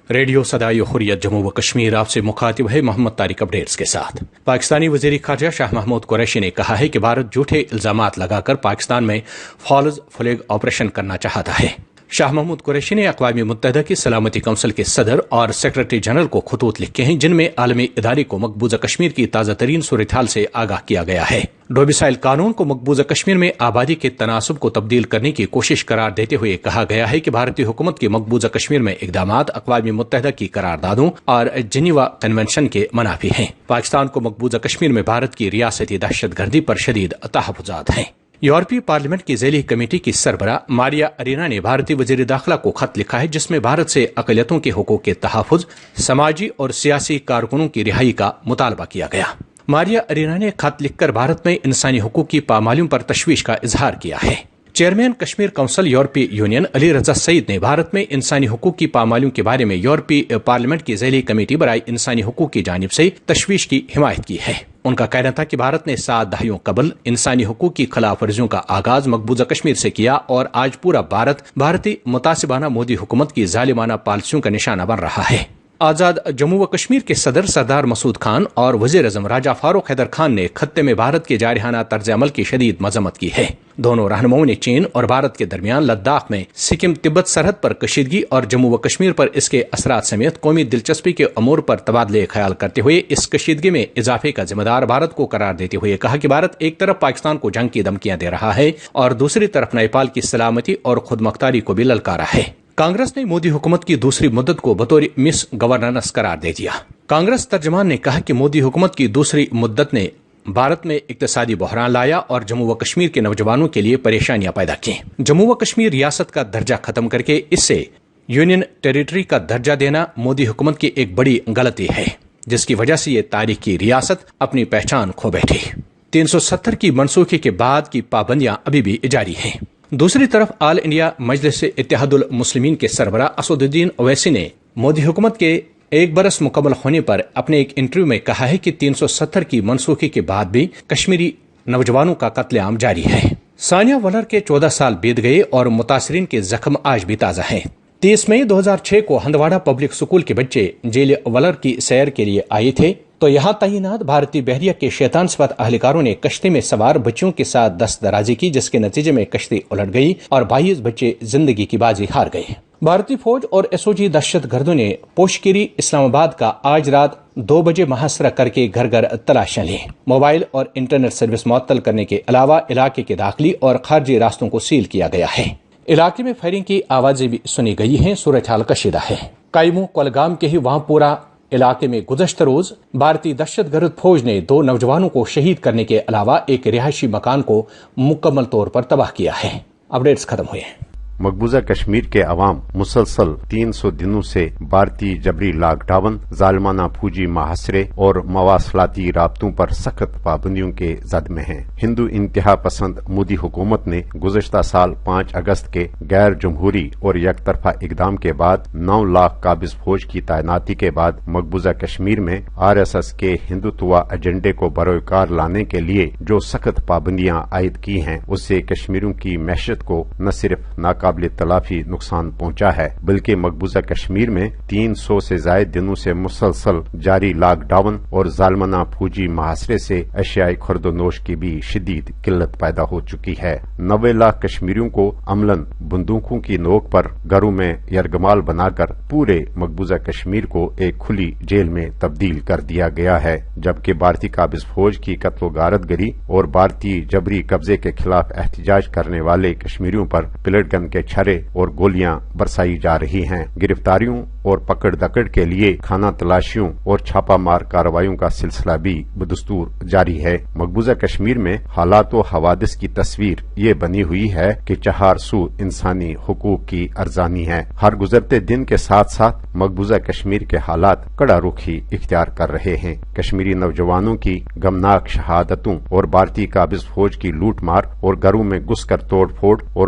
Radio صدائے حریت جموں و کشمیر آپ سے مخاطب ہے محمد طارق اپڈیٹس کے ساتھ۔ پاکستانی وزیر خارجہ شاہ محمود قریشی نے کہا ہے کہ بھارت جھوٹے الزامات لگا کر پاکستان میں فالز فلیگ آپریشن کرنا چاہتا ہے۔ شاہ محمود قریشی نے اقوام متحدہ کی سلامتی کونسل کے صدر اور سیکرٹری جنرل کو خطوط لکھے ہیں، جن میں عالمی ادارے کو مقبوضہ کشمیر کی تازہ ترین صورتحال سے آگاہ کیا گیا ہے۔ ڈومیسائل قانون کو مقبوضہ کشمیر میں آبادی کے تناسب کو تبدیل کرنے کی کوشش قرار دیتے ہوئے کہا گیا ہے کہ بھارتی حکومت کے مقبوضہ کشمیر میں اقدامات اقوام متحدہ کی قراردادوں اور جنیوا کنونشن کے منافی ہیں۔ پاکستان کو مقبوضہ کشمیر میں بھارت کی ریاستی دہشت گردی پر شدید تحفظات ہیں۔ یورپی پارلیمنٹ کی ذیلی کمیٹی کی سربراہ ماریا ارینا نے بھارتی وزیر داخلہ کو خط لکھا ہے، جس میں بھارت سے اقلیتوں کے حقوق کے تحفظ، سماجی اور سیاسی کارکنوں کی رہائی کا مطالبہ کیا گیا۔ ماریا ارینا نے خط لکھ کر بھارت میں انسانی حقوق کی پامالیوں پر تشویش کا اظہار کیا ہے۔ چیئرمین کشمیر کونسل یورپی یونین علی رضا سعید نے بھارت میں انسانی حقوق کی پامالیوں کے بارے میں یورپی پارلیمنٹ کی ذیلی کمیٹی برائے انسانی حقوق کی جانب سے تشویش کی حمایت کی ہے۔ ان کا کہنا تھا کہ بھارت نے 7 دہائیوں قبل انسانی حقوق کی خلاف ورزیوں کا آغاز مقبوضہ کشمیر سے کیا اور آج پورا بھارت بھارتی متعصبانہ مودی حکومت کی ظالمانہ پالیسیوں کا نشانہ بن رہا ہے۔ آزاد جموں و کشمیر کے صدر سردار مسعود خان اور وزیر اعظم راجہ فاروق حیدر خان نے خطے میں بھارت کے جارحانہ طرز عمل کی شدید مذمت کی ہے۔ دونوں رہنماؤں نے چین اور بھارت کے درمیان لداخ میں سکم تبت سرحد پر کشیدگی اور جموں و کشمیر پر اس کے اثرات سمیت قومی دلچسپی کے امور پر تبادلے خیال کرتے ہوئے اس کشیدگی میں اضافے کا ذمہ دار بھارت کو قرار دیتے ہوئے کہا کہ بھارت ایک طرف پاکستان کو جنگ کی دھمکیاں دے رہا ہے اور دوسری طرف نیپال کی سلامتی اور خود مختاری کو بھی للکارا ہے۔ کانگریس نے مودی حکومت کی دوسری مدت کو بطور مس گورننس قرار دے دیا۔ کانگریس ترجمان نے کہا کہ مودی حکومت کی دوسری مدت نے بھارت میں اقتصادی بحران لایا اور جموں و کشمیر کے نوجوانوں کے لیے پریشانیاں پیدا کی۔ جموں و کشمیر ریاست کا درجہ ختم کر کے اسے یونین ٹیریٹری کا درجہ دینا مودی حکومت کی ایک بڑی غلطی ہے، جس کی وجہ سے یہ تاریخی ریاست اپنی پہچان کھو بیٹھی۔ 370 کی منسوخی کے بعد کی پابندیاں ابھی بھی جاری ہیں۔ دوسری طرف آل انڈیا مجلس اتحاد المسلمین کے سربراہ اسد الدین اویسی نے مودی حکومت کے 1 برس مکمل ہونے پر اپنے ایک انٹرویو میں کہا ہے کہ 370 کی منسوخی کے بعد بھی کشمیری نوجوانوں کا قتل عام جاری ہے۔ ثانیہ ولر کے 14 سال بیت گئے اور متاثرین کے زخم آج بھی تازہ ہیں۔ 30 مئی 2006 کو ہندواڑہ پبلک سکول کے بچے جیل ولر کی سیر کے لیے آئے تھے تو یہاں تعینات بھارتی بحریہ کے شیطان صفت اہلکاروں نے کشتی میں سوار بچوں کے ساتھ دست درازی کی، جس کے نتیجے میں کشتی الٹ گئی اور 22 بچے زندگی کی بازی ہار گئے۔ بھارتی فوج اور SOG دہشت گردوں نے پوشکری اسلام آباد کا آج رات 2 بجے محاصرہ کر کے گھر گھر تلاشیاں لی۔ موبائل اور انٹرنیٹ سروس معطل کرنے کے علاوہ علاقے کے داخلی اور خارجی راستوں کو سیل کیا گیا ہے۔ علاقے میں فائرنگ کی آوازیں بھی سنی گئی ہیں۔ صورتحال کشیدہ ہے۔ کائمو کولگام کے ہی وہاں پورا علاقے میں گزشتہ روز بھارتی دہشت گرد فوج نے 2 نوجوانوں کو شہید کرنے کے علاوہ ایک رہائشی مکان کو مکمل طور پر تباہ کیا ہے۔ اپڈیٹس ختم ہوئے۔ مقبوضہ کشمیر کے عوام مسلسل 300 دنوں سے بھارتی جبری لاک ڈاؤن، ظالمانہ فوجی محاصرے اور مواصلاتی رابطوں پر سخت پابندیوں کے زد میں ہیں۔ ہندو انتہا پسند مودی حکومت نے گزشتہ سال 5 اگست کے غیر جمہوری اور یک طرفہ اقدام کے بعد 9 لاکھ قابض فوج کی تعیناتی کے بعد مقبوضہ کشمیر میں RSS کے ہندوتوا ایجنڈے کو بروئے لانے کے لیے جو سخت پابندیاں عائد کی ہیں، اس سے کشمیریوں کی معیشت کو نہ صرف ناقابل تلافی نقصان پہنچا ہے بلکہ مقبوضہ کشمیر میں 300 سے زائد دنوں سے مسلسل جاری لاک ڈاؤن اور ظالمانہ فوجی محاصرے سے اشیاء خرد و نوش کی بھی شدید قلت پیدا ہو چکی ہے۔ 90 لاکھ کشمیریوں کو عملاً بندوقوں کی نوک پر گھروں میں یرغمال بنا کر پورے مقبوضہ کشمیر کو ایک کھلی جیل میں تبدیل کر دیا گیا ہے، جبکہ بھارتی قابض فوج کی قتل و غارت گری اور بھارتی جبری قبضے کے خلاف احتجاج کرنے والے کشمیریوں پر پلیٹ گن کے چھرے اور گولیاں برسائی جا رہی ہیں۔ گرفتاریوں اور پکڑ دکڑ کے لیے کھانا تلاشیوں اور چھاپہ مار کارروائیوں کا سلسلہ بھی بدستور جاری ہے۔ مقبوضہ کشمیر میں حالات و حوادث کی تصویر یہ بنی ہوئی ہے کہ 4 سو انسانی حقوق کی ارزانی ہے۔ ہر گزرتے دن کے ساتھ ساتھ مقبوضہ کشمیر کے حالات کڑا رخی اختیار کر رہے ہیں۔ کشمیری نوجوانوں کی غمناک شہادتوں اور بھارتی قابض فوج کی لوٹ مار اور گھروں میں گھس کر توڑ پھوڑ اور